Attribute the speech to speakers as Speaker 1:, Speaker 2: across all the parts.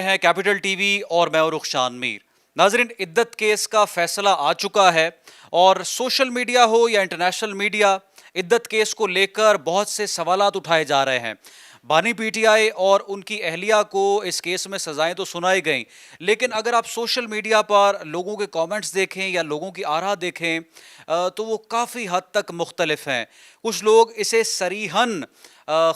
Speaker 1: ہیں capital T V اور میں ہوں رخشان میر۔ ناظرین، عدت کیس کا فیصلہ آ چکا ہے اور سوشل میڈیا ہو یا انٹرنیشنل میڈیا، عدت کیس کو لے کر بہت سے سوالات اٹھائے جا رہے ہیں۔ بانی پی ٹی آئی اور ان کی اہلیہ کو اس کیس میں سزائیں تو سنائی گئیں، لیکن اگر آپ سوشل میڈیا پر لوگوں کے کامنٹس دیکھیں یا لوگوں کی آراء دیکھیں تو وہ کافی حد تک مختلف ہیں۔ کچھ لوگ اسے صریحاً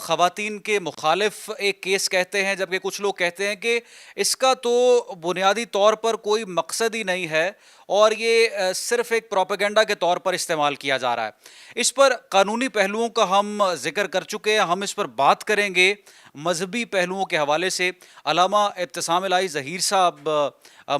Speaker 1: خواتین کے مخالف ایک کیس کہتے ہیں، جبکہ کچھ لوگ کہتے ہیں کہ اس کا تو بنیادی طور پر کوئی مقصد ہی نہیں ہے اور یہ صرف ایک پروپیگنڈا کے طور پر استعمال کیا جا رہا ہے۔ اس پر قانونی پہلوؤں کا ہم ذکر کر چکے ہیں، ہم اس پر بات کریں گے مذہبی پہلوؤں کے حوالے سے۔ علامہ ابتسام الہی ظہیر صاحب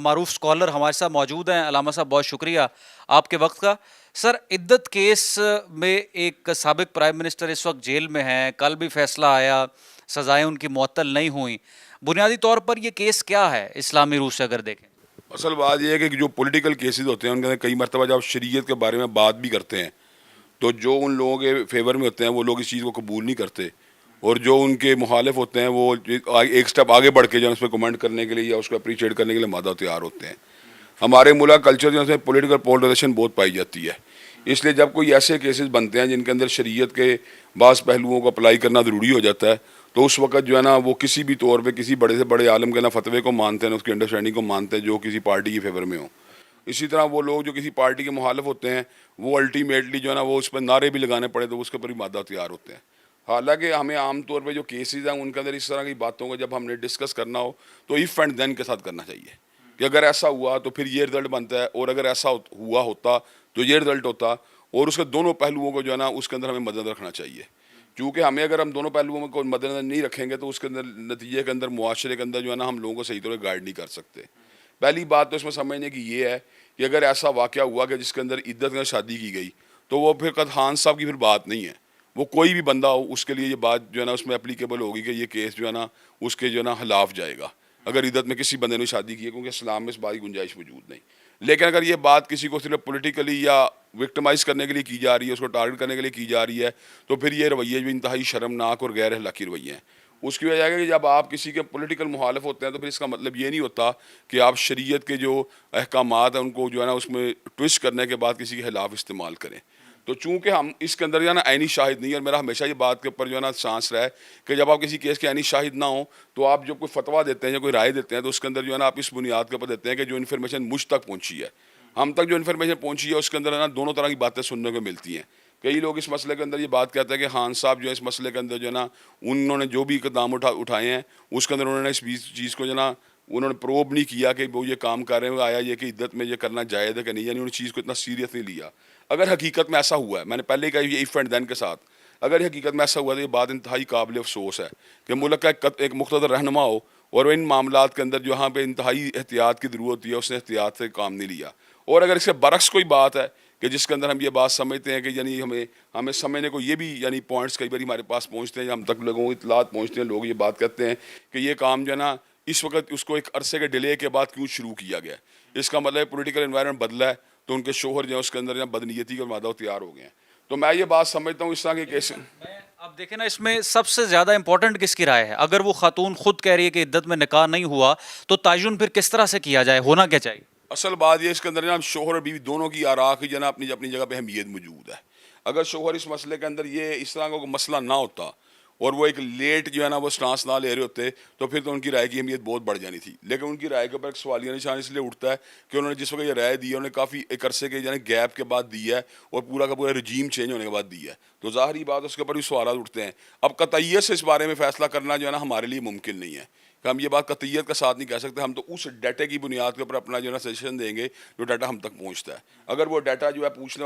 Speaker 1: معروف اسکالر ہمارے ساتھ موجود ہیں۔ علامہ صاحب بہت شکریہ آپ کے وقت کا۔ سر، عدت کیس میں ایک سابق پرائم منسٹر اس وقت جیل میں ہیں، کل بھی فیصلہ آیا، سزائیں ان کی معطل نہیں ہوئیں۔ بنیادی طور پر یہ کیس کیا ہے اسلامی روح سے اگر دیکھیں؟
Speaker 2: اصل بات یہ ہے کہ جو پولیٹیکل کیسز ہوتے ہیں ان کے اندر کئی مرتبہ جب شریعت کے بارے میں بات بھی کرتے ہیں تو جو ان لوگوں کے فیور میں ہوتے ہیں وہ لوگ اس چیز کو قبول نہیں کرتے، اور جو ان کے مخالف ہوتے ہیں وہ ایک سٹیپ آگے بڑھ کے جو ہے اس پہ کمنٹ کرنے کے لیے یا اس کو اپریشیٹ کرنے کے لیے مادہ تیار ہوتے ہیں۔ ہمارے ملک کلچر جو ہے پولیٹیکل پولرائزیشن بہت پائی جاتی ہے، اس لیے جب کوئی ایسے کیسز بنتے ہیں جن کے اندر شریعت کے بعض پہلوؤں کو اپلائی کرنا ضروری ہو جاتا ہے تو اس وقت جو ہے نا وہ کسی بھی طور پہ کسی بڑے سے بڑے عالم کے نا فتوے کو مانتے ہیں، اس کی انڈرسٹینڈنگ کو مانتے ہیں جو کسی پارٹی کے فیور میں ہو۔ اسی طرح وہ لوگ جو کسی پارٹی کے مخالف ہوتے ہیں وہ الٹیمیٹلی جو ہے نا وہ اس پہ نعرے بھی لگانے پڑے تو اس کے اوپر بھی مادہ تیار ہوتے ہیں۔ حالانکہ ہمیں عام طور پہ جو کیسز ہیں ان کے اندر اس طرح کی باتوں کو جب ہم نے ڈسکس کرنا ہو تو ایف اینڈ دین کے ساتھ کرنا چاہیے کہ اگر ایسا ہوا تو پھر یہ رزلٹ بنتا ہے، اور اگر ایسا ہوا ہوتا تو یہ رزلٹ ہوتا، اور اس کے دونوں پہلوؤں کو جو ہے نا اس کے اندر ہمیں مد نظر رکھنا چاہیے۔ کیونکہ اگر ہم دونوں پہلوؤں کو مد نظر نہیں رکھیں گے تو اس کے اندر نتیجے کے اندر معاشرے کے اندر جو ہے نا ہم لوگوں کو صحیح طور سے گائیڈ نہیں کر سکتے۔ پہلی بات تو اس میں سمجھنے کی یہ ہے کہ اگر ایسا واقعہ ہوا کہ جس کے اندر عدت میں شادی کی گئی تو وہ پھر خان صاحب کی پھر بات نہیں ہے، وہ کوئی بھی بندہ ہو اس کے لیے یہ بات جو ہے نا اس میں اپلیکیبل ہوگی کہ یہ کیس جو ہے نا اس کے جو ہے نا خلاف جائے گا اگر عدت میں کسی بندے نے شادی کی ہے، کیونکہ اسلام میں اس بات کی گنجائش موجود نہیں۔ لیکن اگر یہ بات کسی کو صرف پولیٹیکلی یا وکٹمائز کرنے کے لیے کی جا رہی ہے، اس کو ٹارگٹ کرنے کے لیے کی جا رہی ہے، تو پھر یہ رویے جو انتہائی شرمناک اور غیر اخلاقی رویے ہیں۔ اس کی وجہ ہے کہ جب آپ کسی کے پولیٹیکل مخالف ہوتے ہیں تو پھر اس کا مطلب یہ نہیں ہوتا کہ آپ شریعت کے جو احکامات ہیں ان کو جو ہے نا اس میں ٹوسٹ کرنے کے بعد کسی کے خلاف استعمال کریں۔ تو چونکہ ہم اس کے اندر جو ہے نا عینی شاہد نہیں، اور میرا ہمیشہ یہ بات کے اوپر جو ہے نا سانس رہا ہے کہ جب آپ کسی کیس کے عینی شاہد نہ ہوں تو آپ جو کوئی فتویٰ دیتے ہیں یا کوئی رائے دیتے ہیں تو اس کے اندر جو ہے نا آپ اس بنیاد کے اوپر دیتے ہیں کہ جو انفارمیشن مجھ تک پہنچی ہے، ہم تک جو انفارمیشن پہنچی ہے اس کے اندر ہے نا دونوں طرح کی باتیں سننے کو ملتی ہیں۔ کئی لوگ اس مسئلے کے اندر یہ بات کہتے ہیں کہ خان صاحب جو ہے اس مسئلے کے اندر جو ہے نا انہوں نے جو بھی اقدام اٹھائے ہیں اس کے اندر انہوں نے اس چیز کو جو ہے نا انہوں نے پروب نہیں کیا کہ وہ یہ کام کر رہے ہیں، آیا یہ کہ عدت میں یہ کرنا جائز ہے کہ نہیں، یعنی انہوں نے چیز کو اتنا سیریس نہیں لیا۔ اگر حقیقت میں ایسا ہوا ہے، میں نے پہلے ہی کہا یہ ایف اینڈ دین کے ساتھ، اگر یہ حقیقت میں ایسا ہوا تو یہ بات انتہائی قابل افسوس ہے کہ ملک کا ایک مقتدر رہنما ہو اور ان معاملات کے اندر جہاں پہ انتہائی احتیاط کی ضرورت ہوتی ہے اس نے احتیاط سے کام نہیں لیا۔ اور اگر اس کے برعکس کوئی بات ہے کہ جس کے اندر ہم یہ بات سمجھتے ہیں کہ یعنی ہمیں سمجھنے کو یہ بھی یعنی پوائنٹس کئی بار ہمارے پاس پہنچتے ہیں یا ہم تک لوگوں کو اطلاعات پہنچتے ہیں، لوگ یہ بات کہتے ہیں کہ یہ کام جو ہے نا اس وقت اس کو ایک عرصے کے ڈیلے کے بعد کیوں شروع کیا گیا ہے، اس کا مطلب پولیٹیکل انوائرمنٹ بدلا ہے تو ان کے شوہر جو ہے اس کے اندر بدنیتی کا مادہ تیار ہو گئے ہیں۔ تو میں یہ بات سمجھتا ہوں اس طرح کے کیس
Speaker 1: اب دیکھیں نا، اس میں سب سے زیادہ امپورٹنٹ کس کی رائے ہے؟ اگر وہ خاتون خود کہہ رہی ہے کہ عدت میں نکاح نہیں ہوا تو تعین پھر کس طرح سے کیا جائے، ہونا کیا چاہیے؟
Speaker 2: اصل بات یہ اس کے اندر جناب شوہر اور بیوی دونوں کی آراء کی جناب اپنی جگہ پہ اہمیت موجود ہے۔ اگر شوہر اس مسئلے کے اندر یہ اس طرح کا کوئی مسئلہ نہ ہوتا اور وہ ایک لیٹ جو ہے نا وہ سٹانس نہ لے رہے ہوتے تو پھر تو ان کی رائے کی اہمیت بہت بڑھ جانی تھی، لیکن ان کی رائے کے اوپر ایک سوالیہ نشان اس لیے اٹھتا ہے کہ انہوں نے جس وقت یہ رائے دی ہے انہوں نے کافی ایک عرصے کے یعنی گیپ کے بعد دی ہے اور پورا کا پورا رجیم چینج ہونے کے بعد دی ہے، تو ظاہری بات اس کے اوپر بھی سوالات اٹھتے ہیں۔ اب قطعیت سے اس بارے میں فیصلہ کرنا جو ہے نا ہمارے لیے ممکن نہیں ہے کہ ہم یہ بات قطعیت کا ساتھ نہیں کہہ سکتے، ہم تو اس ڈیٹا کی بنیاد کے اوپر اپنا جو ہے نا سجیشن دیں گے جو ڈیٹا ہم تک پہنچتا ہے۔ اگر وہ ڈیٹا جو ہے پوچھنے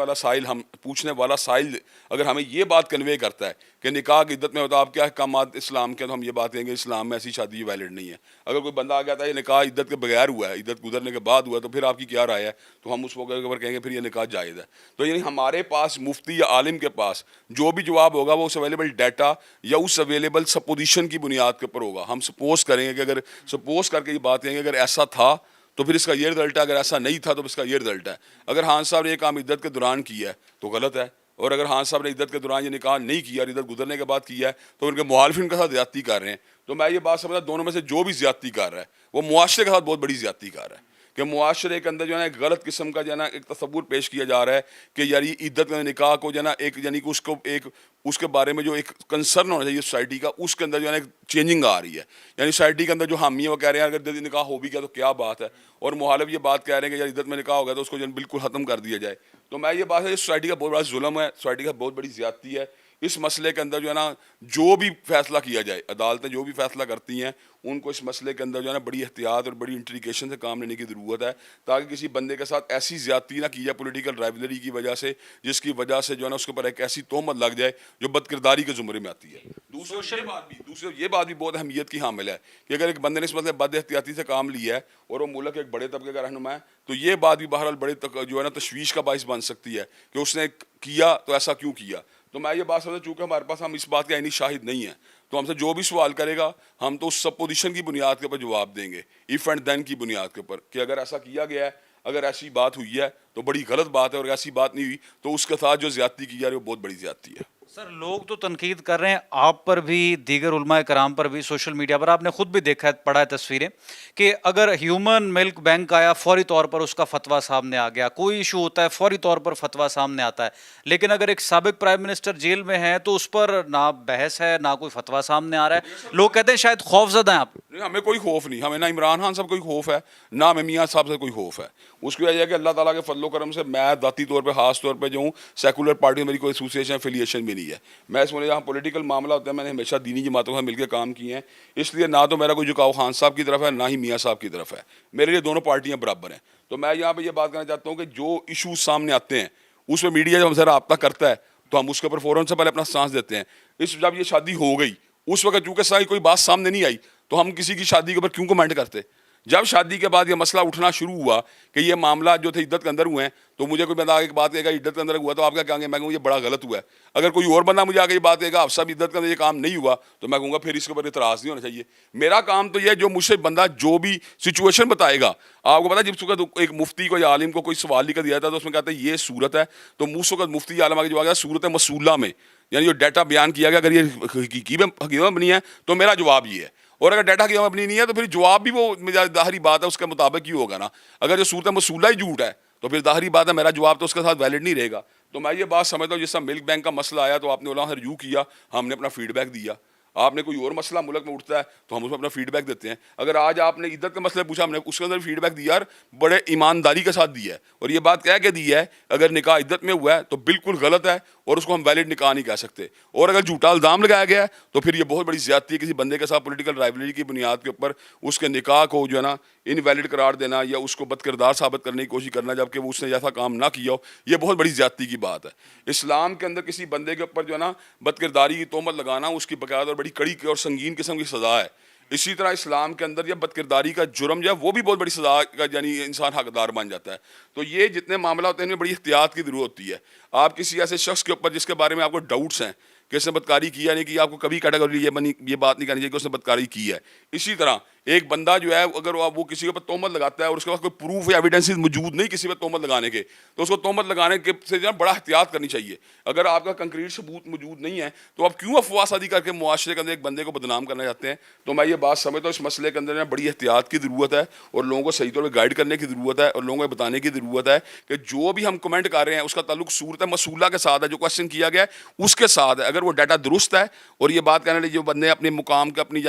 Speaker 2: والا سائل اگر ہمیں یہ بات کنوے کرتا ہے کہ نکاح کی عدت میں ہوتا آپ کیا احکامات اسلام کے، تو ہم یہ بات کہیں گے اسلام میں ایسی شادی ویلڈ نہیں ہے۔ اگر کوئی بندہ آ گیا تھا یہ نکاح عدت کے بغیر ہوا ہے، عدت گزرنے کے بعد ہوا ہے، تو پھر آپ کی کیا رائے ہے؟ تو ہم اس وقت کے اوپر کہیں گے پھر یہ نکاح جائز ہے۔ تو یعنی ہمارے پاس مفتی یا عالم کے پاس جو بھی جواب ہوگا وہ اس اویلیبل ڈیٹا یا اس اویلیبل سپوزیشن کی بنیاد کے اوپر ہوگا۔ ہم سپوز کریں گے کہ اگر سپوز کر کے یہ بات کہیں گے اگر ایسا تھا تو پھر اس کا یہ رزلٹ ہے، اگر ایسا نہیں تھا تو اس کا یہ رزلٹ ہے۔ اگر خان صاحب نے یہ کام عدت کے دوران کیا ہے تو غلط ہے، اور اگر خان صاحب نے عدت کے دوران یہ نکاح نہیں کیا اور عدت گزرنے کے بعد کیا ہے تو ان کے مخالفین کے ساتھ زیادتی کر رہے ہیں۔ تو میں یہ بات سمجھتا دونوں میں سے جو بھی زیادتی کر رہا ہے وہ معاشرے کے ساتھ بہت بڑی زیادتی کر رہا ہے کہ معاشرے کے اندر جو ہے نا ایک غلط قسم کا جو ہے نا ایک تصور پیش کیا جا رہا ہے کہ یار یہ عدت میں نکاح کو جو ہے نا ایک یعنی کہ اس کے بارے میں جو ایک کنسرن ہونا چاہیے سوسائٹی کا, اس کے اندر جو ہے نا ایک چینجنگ آ رہی ہے. یعنی سوسائٹی کے اندر جو حامی ہیں وہ کہہ رہے ہیں اگر عدت نکاح ہو بھی گیا تو کیا بات ہے, اور مخالف یہ بات کہہ رہے ہیں کہ یار عدت میں نکاح ہو گیا تو اس کو جو ہے بالکل ختم کر دیا جائے. تو میں یہ بات ہے سوسائٹی کا بہت بڑا ظلم ہے, سوسائٹی کا بہت بڑی زیادتی ہے. اس مسئلے کے اندر جو ہے نا جو بھی فیصلہ کیا جائے, عدالتیں جو بھی فیصلہ کرتی ہیں ان کو اس مسئلے کے اندر جو ہے نا بڑی احتیاط اور بڑی انٹیگریشن سے کام لینے کی ضرورت ہے, تاکہ کسی بندے کے ساتھ ایسی زیادتی نہ کی جائے پولیٹیکل رائولری کی وجہ سے, جس کی وجہ سے جو ہے نا اس کے اوپر ایک ایسی تہمت لگ جائے جو بد کرداری کے زمرے میں آتی ہے. دوسری یہ بات بھی بہت اہمیت کی حامل ہے کہ اگر ایک بندے نے اس مسئلے بد احتیاطی سے کام لیا ہے اور وہ ملک کے ایک بڑے طبقے کا رہنما ہے, تو یہ بات بھی بہرحال بڑے جو ہے نا تشویش کا باعث بن سکتی ہے کہ اس نے کیا تو ایسا کیوں کیا. تو میں یہ بات سمجھتا چونکہ ہمارے پاس ہم اس بات کے عینی شاہد نہیں ہیں, تو ہم سے جو بھی سوال کرے گا ہم تو اس سپوزیشن کی بنیاد کے اوپر جواب دیں گے, ایف اینڈ دین کی بنیاد کے اوپر, کہ اگر ایسا کیا گیا ہے, اگر ایسی بات ہوئی ہے تو بڑی غلط بات ہے, اور ایسی بات نہیں ہوئی تو اس کے ساتھ جو زیادتی کی جا رہی ہے وہ بہت بڑی زیادتی ہے.
Speaker 1: سر لوگ تو تنقید کر رہے ہیں آپ پر بھی, دیگر علماء کرام پر بھی, سوشل میڈیا پر آپ نے خود بھی دیکھا ہے, پڑھا ہے تصویریں, کہ اگر ہیومن ملک بینک آیا فوری طور پر اس کا فتویٰ سامنے آ گیا, کوئی ایشو ہوتا ہے فوری طور پر فتویٰ سامنے آتا ہے. لیکن اگر ایک سابق پرائم منسٹر جیل میں ہے تو اس پر نہ بحث ہے نہ کوئی فتویٰ سامنے آ رہا ہے. لوگ کہتے ہیں شاید خوف زدہ ہیں آپ.
Speaker 2: نہیں, ہمیں کوئی خوف نہیں, ہمیں نہ عمران خان صاحب کوئی خوف ہے نہ ہمیں میاں صاحب سے کوئی خوف ہے. اس کی وجہ ہے کہ اللہ تعالیٰ کے فضل و کرم سے میں ذاتی طور پہ خاص طور پہ جو ہوں سیکولر پارٹی میں میری کوئی ایسوسیشن افیلیشن بھی نہیں ہے. میں اس میں جہاں پولیٹیکل معاملہ ہوتا ہے میں نے ہمیشہ دینی جماعتوں سے مل کے کام کیے ہیں, اس لیے نہ تو میرا کوئی جھکاؤ خان صاحب کی طرف ہے نہ ہی میاں صاحب کی طرف ہے, میرے لیے دونوں پارٹیاں برابر ہیں. تو میں یہاں پہ یہ بات کرنا چاہتا ہوں کہ جو ایشوز سامنے آتے ہیں اس میں میڈیا جب ہم سے رابطہ کرتا ہے تو ہم اس کے اوپر فوراً سے پہلے اپنا سانس دیتے ہیں. جب یہ شادی ہو گئی اس وقت چونکہ ساری کوئی بات سامنے نہیں آئی تو ہم کسی کی شادی کے اوپر کیوں کمنٹ کرتے. جب شادی کے بعد یہ مسئلہ اٹھنا شروع ہوا کہ یہ معاملہ جو تھے عدت کے اندر ہوئے ہیں, تو مجھے کوئی بندہ ایک بات کہے گا عدت کے اندر ہوا تو آپ کیا کہیں گے, میں کہوں یہ بڑا غلط ہوا ہے. اگر کوئی اور بندہ مجھے آ کے یہ بات کہے گا آپ سب عدت کے اندر یہ کام نہیں ہوا, تو میں کہوں گا پھر اس کے اوپر اعتراض نہیں ہونا چاہیے. میرا کام تو یہ ہے جو مجھ سے بندہ جو بھی سچویشن بتائے گا, آپ کو پتا جب وقت ایک مفتی کو یا عالم کو کوئی سوال لکھ دیا تھا تو اس میں کہتا ہے یہ صورت ہے, تو اس وقت مفتی عالم آگے جواب دیا صورت مسولہ میں, یعنی جو ڈیٹا بیان کیا گیا اگر یہ حقیقت بنی ہے تو میرا جواب یہ ہے, اور اگر ڈیٹا کی اپنی نہیں ہے تو پھر جواب بھی وہ ظاہری بات ہے اس کے مطابق ہی ہوگا نا. اگر جو صورت مسولہ ہی جھوٹ ہے تو پھر ظاہری بات ہے میرا جواب تو اس کے ساتھ ویلڈ نہیں رہے گا. تو میں یہ بات سمجھتا ہوں جس طرح ملک بینک کا مسئلہ آیا تو آپ نے علماء سے رجوع کیا, ہم نے اپنا فیڈ بیک دیا. آپ نے کوئی اور مسئلہ ملک میں اٹھتا ہے تو ہم اس میں اپنا فیڈ بیک دیتے ہیں. اگر آج آپ نے عدت کا مسئلہ پوچھا, ہم نے اس کے اندر فیڈ بیک دیا اور بڑے ایمانداری کے ساتھ دیا ہے, اور یہ بات کہہ کے دی ہے اگر نکاح عدت میں ہوا ہے تو بالکل غلط ہے اور اس کو ہم ویلڈ نکاح نہیں کہہ سکتے. اور اگر جھوٹا الزام لگایا گیا ہے تو پھر یہ بہت بڑی زیادتی ہے کسی بندے کے ساتھ پولیٹیکل رائولری کی بنیاد کے اوپر اس کے نکاح کو جو ہے نا انویلڈ قرار دینا یا اس کو بد کردار ثابت کرنے کی کوشش کرنا جبکہ وہ اس نے ایسا کام نہ کیا ہو, یہ بہت بڑی زیادتی کی بات ہے. اسلام کے اندر کسی بندے کے اوپر جو ہے نا بد کرداری کی تہمت لگانا اس کی باقاعدہ اور بڑی کڑی اور سنگین قسم کی سزا ہے. اسی طرح اسلام کے اندر یہ بد کرداری کا جرم جو ہے وہ بھی بہت بڑی سزا کا یعنی انسان حقدار بن جاتا ہے. تو یہ جتنے معاملہ ہوتے ہیں ان میں بڑی احتیاط کی ضرورت ہوتی ہے. آپ کسی ایسے شخص کے اوپر جس کے بارے میں آپ کو ڈاؤٹس ہیں کہ اس نے بدکاری کی ہے نہیں کی, آپ کو کبھی کیٹیگری یہ بات نہیں کرنی چاہیے کہ اس نے بدکاری کی ہے. اسی طرح ایک بندہ جو ہے اگر وہ کسی کے اوپر تہمت لگاتا ہے اور اس کے پاس کوئی پروف یا ایویڈنس موجود نہیں کسی پہ تہمت لگانے کے, تو اس کو تہمت لگانے کے سے جو ہے بڑا احتیاط کرنی چاہیے. اگر آپ کا کنکریٹ ثبوت موجود نہیں ہے تو آپ کیوں افواہ سازی کر کے معاشرے کے اندر ایک بندے کو بدنام کرنا چاہتے ہیں. تو میں یہ بات سمجھتا ہوں اس مسئلے کے اندر بڑی احتیاط کی ضرورت ہے اور لوگوں کو صحیح طور پہ گائیڈ کرنے کی ضرورت ہے اور لوگوں کو بتانے کی ضرورت ہے کہ جو بھی ہم کمنٹ کر رہے ہیں اس کا تعلق صورت مسولہ کے ساتھ ہے, جو کوشچن کیا گیا ہے اس کے ساتھ ہے. اگر وہ ڈیٹا درست ہے اور یہ بات کہنے لگے جو بندے اپنے مقام کے اپنی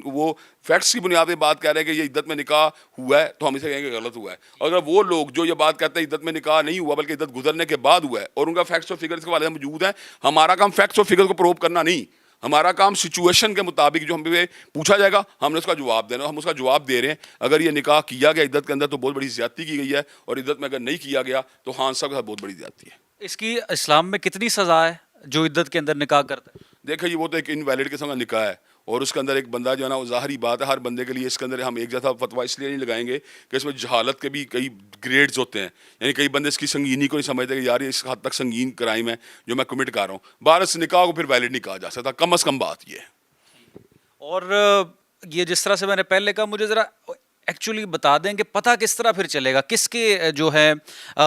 Speaker 2: وہ فیکٹس کی بنیاد پہ بات کہہ رہے ہیں کہ یہ عدت میں نکاح ہوا ہے تو ہم اسے کہیں گے غلط ہوا ہے. اگر وہ لوگ جو یہ بات کہتے ہیں عدت میں نکاح نہیں ہوا بلکہ عدت گزرنے کے بعد ہوا ہے اور ان کا فیکٹس اور فگرز کے والے موجود ہیں, ہمارا کام فیکٹس اور فگرز کو پروو کرنا نہیں, ہمارا کام سچویشن کے مطابق جو ہم پہ پوچھا جائے گا ہم نے اس کا جواب دینا, ہم اس کا جواب دے رہے ہیں. اگر یہ نکاح کیا گیا عدت کے اندر تو بہت بڑی زیادتی کی گئی ہے, اور عدت میں اگر نہیں کیا گیا تو خان صاحب کے ساتھ بہت بڑی زیادتی ہے.
Speaker 1: اس کی اسلام میں کتنی سزا ہے جو عدت کے اندر نکاح کرتا ہے؟
Speaker 2: دیکھیں یہ وہ تو ایک انویلڈ قسم کا نکاح ہے اور اس کے اندر ایک بندہ جو ہے نا وہ ظاہری بات ہے ہر بندے کے لیے اس کے اندر ہم ایک جیسا فتویٰ اس لیے نہیں لگائیں گے کہ اس میں جہالت کے بھی کئی گریڈز ہوتے ہیں. یعنی کئی بندے اس کی سنگینی کو نہیں سمجھتے کہ یار یہ اس حد تک سنگین کرائم ہے جو میں کمٹ کر رہا ہوں. باہر اس نکاح کو پھر ویلڈ نہیں کہا جا سکتا, کم از کم بات یہ ہے.
Speaker 1: اور یہ جس طرح سے میں نے پہلے کہا, مجھے ذرا ایکچولی بتا دیں کہ پتہ کس طرح پھر چلے گا, کس کے جو ہے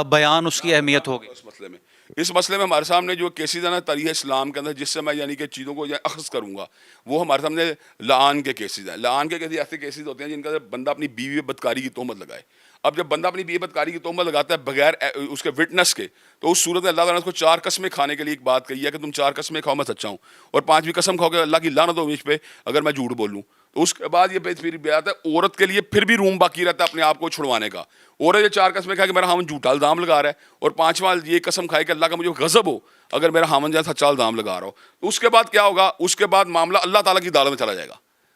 Speaker 1: بیان اس کی اہمیت ہوگی
Speaker 2: اس مسئلے میں اس مسئلے میں ہمارے سامنے جو کیسز ہیں نا تاریخ اسلام کے اندر جس سے میں یعنی کہ چیزوں کو اخذ کروں گا وہ ہمارے سامنے لعان کے کیسز ہیں. لعان کے کیسز ایسے کیسز ہوتے ہیں جن کا بندہ اپنی بیوی پہ بدکاری کی تہمت لگائے. اب جب بندہ اپنی بیوی بدکاری کی تہمت لگاتا ہے بغیر اس کے وٹنس کے, تو اس صورت میں اللہ تعالیٰ نے اس کو 4 قسمیں کھانے کے لیے ایک بات کہی ہے کہ تم 4 قسمیں کھاؤ میں سچا ہوں, اور 5ویں قسم کھاؤ کہ اللہ کی لعنت ہو مجھ پہ اگر میں جھوٹ بولوں. تو اس کے بعد یہ پھر بات ہے عورت کے لیے پھر بھی روم باقی رہتا ہے اپنے آپ کو چھڑوانے کا. عورت یہ 4 قسمیں کھائے کہ میرا ہامن جھوٹا الزام لگا رہا ہے, اور 5واں یہ قسم کھائے کہ اللہ کا مجھے غضب ہو اگر میرا ہامن جو ہے سچا الزام لگا رہا ہو. تو اس کے بعد کیا ہوگا, اس کے بعد معاملہ اللہ تعالیٰ کی عدالت میں چلا جائے گا.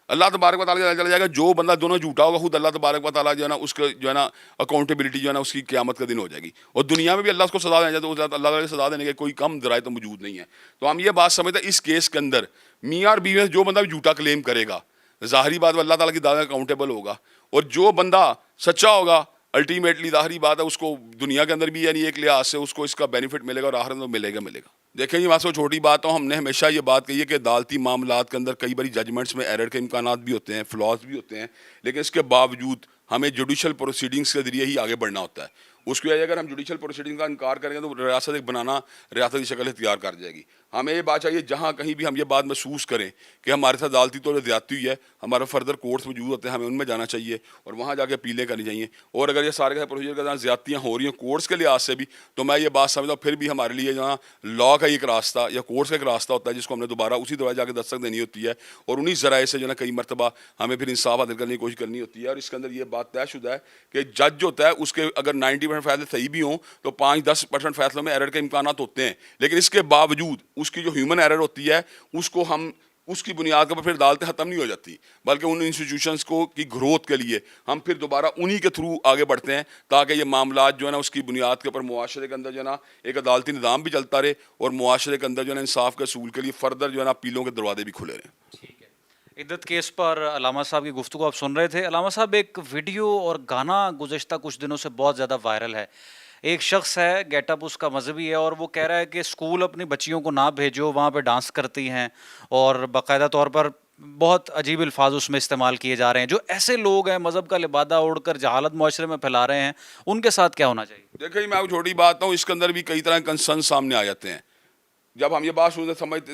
Speaker 2: اللہ تبارک و تعالیٰ چلا جائے گا. جو بندہ دونوں جھوٹا ہوگا خود اللہ تبارک و تعالیٰ جو ہے نا اس کا جو ہے نا اکاؤنٹیبلٹی جو ہے نا اس کی قیامت کا دن ہو جائے گی, اور دنیا میں بھی اللہ اس کو سزا دینا چاہے تو اللہ تعالیٰ سزا دینے کے کوئی کم ذرائع تو موجود نہیں ہے. تو ہم یہ بات سمجھتے ہیں اس کیس کے اندر میاں اور بیوی میں جو بندہ بھی جھوٹا کلیم کرے گا ظاہری بات اللہ تعالیٰ کی عدالت میں اکاؤنٹیبل ہوگا, اور جو بندہ سچا ہوگا الٹیمیٹلی ظاہری بات ہے اس کو دنیا کے اندر بھی یعنی ایک لحاظ سے اس کو اس کا بینیفٹ ملے گا اور آخرت میں ملے گا. دیکھیں یہ وہاں سے چھوٹی بات ہو, ہم نے ہمیشہ یہ بات کہی ہے کہ عدالتی معاملات کے اندر کئی باری ججمنٹس میں ایرر کے امکانات بھی ہوتے ہیں, فلاز بھی ہوتے ہیں, لیکن اس کے باوجود ہمیں جوڈیشل پروسیڈنگس کے ذریعے ہی آگے بڑھنا ہوتا ہے. اس کی وجہ اگر ہم جوڈیشل پروسیڈنگ کا انکار کریں گے تو ریاست ایک بنانا ریاست کی شکل اختیار کر جائے گی. ہمیں یہ بات چاہیے جہاں کہیں بھی ہم یہ بات محسوس کریں کہ ہمارے ساتھ عدالتی طور پر زیادتی ہوئی ہے, ہمارا فردر کورٹس موجود ہوتے ہیں, ہمیں ان میں جانا چاہیے اور وہاں جا کے اپیلیں کرنی چاہیے. اور اگر یہ سارے پروسیجر کے ساتھ زیادتیاں ہو رہی ہیں کورٹس کے لحاظ سے بھی, تو میں یہ بات سمجھتا ہوں پھر بھی ہمارے لیے جہاں لا کا ایک راستہ یا کورٹس کا ایک راستہ ہوتا ہے جس کو ہم نے دوبارہ اسی طرح جا کے دستک دینی ہوتی ہے, اور انہی ذرائع سے جو ہے نا کئی مرتبہ ہمیں پھر انصاف حاصل کرنے کی کوشش کرنی ہوتی ہے. اور اس کے اندر یہ بات طے شدہ ہے کہ جج جو ہوتا ہے اس کے اگر 90% فیصلے صحیح بھی ہوں تو 5-10% فیصلوں میں ایرر کے امکانات ہوتے ہیں, لیکن اس کے باوجود اس کی جو ہیومن ایرر ہوتی ہے اس کو ہم اس کی بنیاد کے اوپر پھر عدالتیں ختم نہیں ہو جاتی, بلکہ ان انسٹیٹیوشنس کو کی گروتھ کے لیے ہم پھر دوبارہ انہی کے تھرو آگے بڑھتے ہیں تاکہ یہ معاملات جو ہے نا اس کی بنیاد کے اوپر معاشرے کے اندر جو ہے نا ایک عدالتی نظام بھی چلتا رہے, اور معاشرے کے اندر جو ہے نا انصاف کے اصول کے لیے فردر جو ہے نا اپیلوں کے دروازے بھی کھلے رہیں.
Speaker 1: عدت کیس پر علامہ صاحب کی گفتگو آپ سن رہے تھے. علامہ صاحب ایک ویڈیو اور گانا گزشتہ کچھ دنوں سے بہت زیادہ وائرل ہے. ایک شخص ہے, گیٹ اپ اس کا مذہبی ہے, اور وہ کہہ رہا ہے کہ اسکول اپنی بچیوں کو نہ بھیجو, وہاں پہ ڈانس کرتی ہیں, اور باقاعدہ طور پر بہت عجیب الفاظ اس میں استعمال کیے جا رہے ہیں. جو ایسے لوگ ہیں مذہب کا لبادہ اوڑھ کر جہالت معاشرے میں پھیلا رہے ہیں, ان کے ساتھ کیا ہونا چاہیے؟
Speaker 2: دیکھیں میں چھوٹی بات ہوں, اس کے اندر بھی کئی طرح کے کنسرن سامنے آ جاتے ہیں. جب ہم یہ بات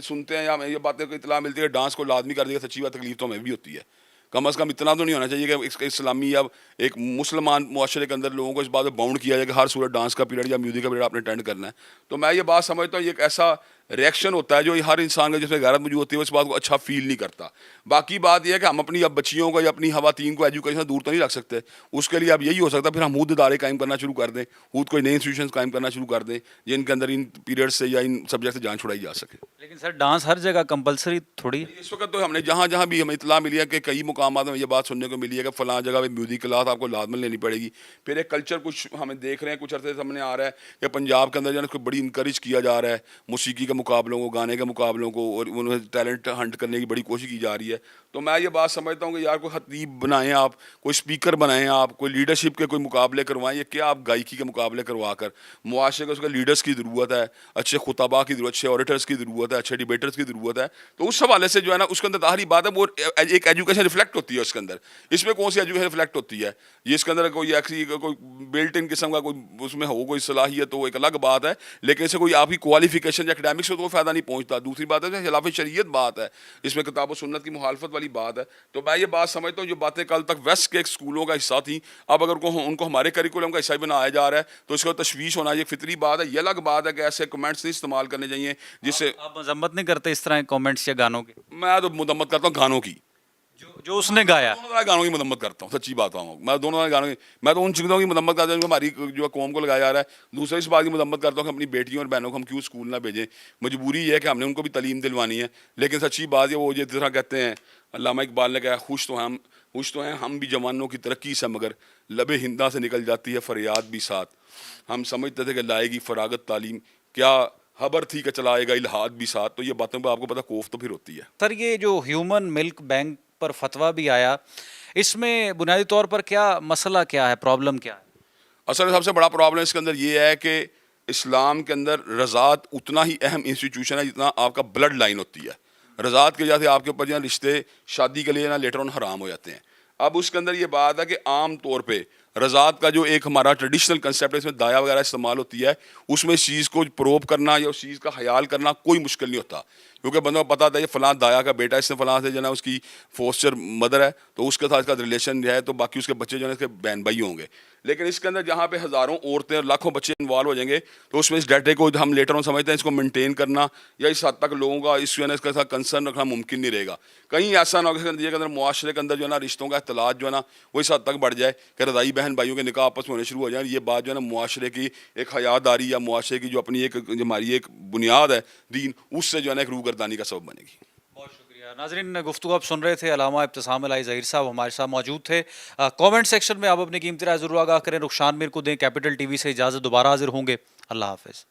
Speaker 2: سنتے ہیں یا ہمیں یہ باتیں کو اطلاع ملتی ہے کہ ڈانس کو لازمی کر دیا, سچی بات تکلیف تو ہمیں بھی ہوتی ہے. کم از کم اتنا تو نہیں ہونا چاہیے کہ اسلامی یا ایک مسلمان معاشرے کے اندر لوگوں کو اس بات میں باؤنڈ کیا جائے کہ ہر صورت ڈانس کا پیریڈ یا میوزک کا پیریڈ آپ نے اٹینڈ کرنا ہے. تو میں یہ بات سمجھتا ہوں یہ ایک ایسا ریئیکشن ہوتا ہے جو ہر انسان کا جس میں غیرت موجود ہوتی ہے وہ اس بات کو اچھا فیل نہیں کرتا. باقی بات یہ ہے کہ ہم اپنی اب بچیوں کو یا اپنی خواتین کو ایجوکیشن سے دور تو نہیں رکھ سکتے. اس کے لیے اب یہی ہو سکتا ہے پھر ہم خود ادارے قائم کرنا شروع کر دیں, خود کوئی نئے انسٹیٹیوشنز قائم کرنا شروع کر دیں جن کے اندر ان پیریڈ سے یا ان سبجیکٹ سے جان چھڑائی جا سکے.
Speaker 1: لیکن سر ڈانس ہر جگہ کمپلسری تھوڑی ہے.
Speaker 2: اس وقت تو ہم نے جہاں جہاں بھی ہمیں اطلاع ملی ہے کہ کئی مقامات میں یہ بات سننے کو ملی ہے کہ فلاں جگہ پہ میوزک کلاس آپ کو لازمن لینی پڑے گی. پھر ایک کلچر کچھ ہمیں دیکھ رہے ہیں کچھ عرصے سامنے آ رہا ہے کہ پنجاب کے اندر جو ہے اس کو بڑی انکریج کیا جا رہا ہے موسیقی کے مقابلوں کو, گانے کے مقابلوں کو, اور انہیں ٹیلنٹ ہنٹ کرنے کی بڑی کوشش کی جا رہی ہے. تو میں یہ بات سمجھتا ہوں کہ یار کوئی خطیب بنائیں آپ, کوئی اسپیکر بنائیں آپ, کوئی لیڈرشپ کے کوئی مقابلے کروائیں. یہ کیا آپ گائیکی کے مقابلے کروا کر معاشرے کو اس کے لیڈرس کی ضرورت ہے, اچھے خطباء کی ضرورت, اچھے اوریٹرس کی ضرورت ہے, اچھے ڈیبیٹرس کی ضرورت ہے. تو اس حوالے سے جو ہے نا اس کے اندر ظاہری بات ہے وہ ایک ایجوکیشن ریفلیکٹ ہوتی ہے اس کے اندر. اس میں کون سی ایجوکیشن ریفلیکٹ ہوتی ہے, یہ اس کے اندر کوئی ایسی کوئی بلٹ ان قسم کا کوئی اس میں ہو کوئی صلاحیت ہو ایک الگ بات ہے, لیکن اسے کوئی آپ کی کوالیفیکیشن یا اکیڈمکس سے تو فائدہ نہیں پہنچتا. دوسری بات ہے خلاف شریعت بات ہے, اس میں کتاب و سنت کی مخالفت والی بات ہے. تو میں یہ بات سمجھتا ہوں جو باتیں کل تک ویسٹ کے اسکولوں کا حصہ تھیں اب اگر ان کو ہمارے کریکولم کا حصہ بھی بنایا جا رہا ہے تو اس کا تشویش ہونا یہ فطری بات ہے. یہ الگ بات ہے کہ ایسے کمنٹس نہیں استعمال کرنے چاہیے جس سے
Speaker 1: آپ مذمت نہیں کرتے اس طرح کامنٹس یا گانوں کے؟
Speaker 2: میں تو مذمت کرتا ہوں گانوں کی,
Speaker 1: جو اس نے گایا.
Speaker 2: دونوں طرح گانوں کی مذمت کرتا ہوں, سچی بات ہوں میں دونوں طرح گانوں کی, میں تو ان چیزوں کی مذمت کرتا ہوں جو ہماری جو قوم کو لگایا جا رہا ہے. دوسرے اس بات کی مذمت کرتا ہوں کہ اپنی بیٹیوں اور بہنوں کو ہم کیوں اسکول نہ بھیجیں. مجبوری یہ ہے کہ ہم نے ان کو بھی تعلیم دلوانی ہے, لیکن سچی بات ہے وہ جس طرح کہتے ہیں علامہ اقبال نے کہا خوش تو ہیں ہم بھی جوانوں کی ترقی سے مگر لب ہندا سے نکل جاتی ہے فریاد بھی ساتھ. ہم سمجھتے تھے کہ لائے گی فراغت تعلیم, کیا خبر تھی کہ چلائے گا الہاد بھی ساتھ. تو یہ باتوں پہ آپ کو پتہ کوف تو پھر ہوتی ہے.
Speaker 1: سر یہ جو ہیومن ملک بینک پر فتویٰ بھی آیا, اس میں بنیادی طور پر کیا مسئلہ کیا ہے, پرابلم کیا ہے؟
Speaker 2: اصل سب سے بڑا پرابلم اس کے اندر یہ ہے کہ اسلام کے اندر رضاعت اتنا ہی اہم انسٹیٹیوشن ہے جتنا آپ کا بلڈ لائن ہوتی ہے. رضاعت کی وجہ سے آپ کے اوپر جو رشتے شادی کے لیے نا لیٹر آن حرام ہو جاتے ہیں. اب اس کے اندر یہ بات ہے کہ عام طور پہ رضاعت کا جو ایک ہمارا ٹریڈیشنل کنسیپٹ ہے، اس میں دایا وغیرہ استعمال ہوتی ہے، اس میں اس چیز کو پروب کرنا یا اس چیز کا خیال کرنا کوئی مشکل نہیں ہوتا، کیونکہ بندوں کو پتا تھا یہ فلاں دایا کا بیٹا، اس نے فلاں سے جو ہے نا اس کی فوسچر مدر ہے، تو اس کے ساتھ اس کا ریلیشن ہے، تو باقی اس کے بچے جو ہے اس کے بہن بھائی ہوں گے. لیکن اس کے اندر جہاں پہ ہزاروں عورتیں اور لاکھوں بچے انوالو ہو جائیں گے، تو اس میں اس ڈیٹے کو ہم لیٹر آن سمجھتے ہیں اس کو مینٹین کرنا یا اس حد تک لوگوں کا اس جو ہے نا اس کے ساتھ کنسرن رکھنا ممکن نہیں رہے گا. کہیں ایسا نہ ہو کہ یہ کہ اندر معاشرے کے اندر جو ہے نا رشتوں کا اختلاط جو ہے نا وہ اس حد تک بڑھ جائے کہ رضائی بہن بھائیوں کے نکاح آپس میں ہونے شروع ہو جائیں. یہ بات جو ہے نا معاشرے کی ایک حیاداری یا معاشرے کی جو اپنی ایک جو ہماری ایک بنیاد ہے دین، اس سے جو ہے نا ایک روگردانی کا سبب بنے گی.
Speaker 1: بہت شکریہ. ناظرین، گفتگو آپ سن رہے تھے، علامہ ابتسام الہی ظہیر صاحب ہمارے ساتھ موجود تھے. کامنٹ سیکشن میں آپ اپنی قیمتی رائے ضرور آگاہ کریں. رخشان میر کو دیں. کیپٹل ٹی وی سے اجازت، دوبارہ حاضر ہوں گے. اللہ حافظ.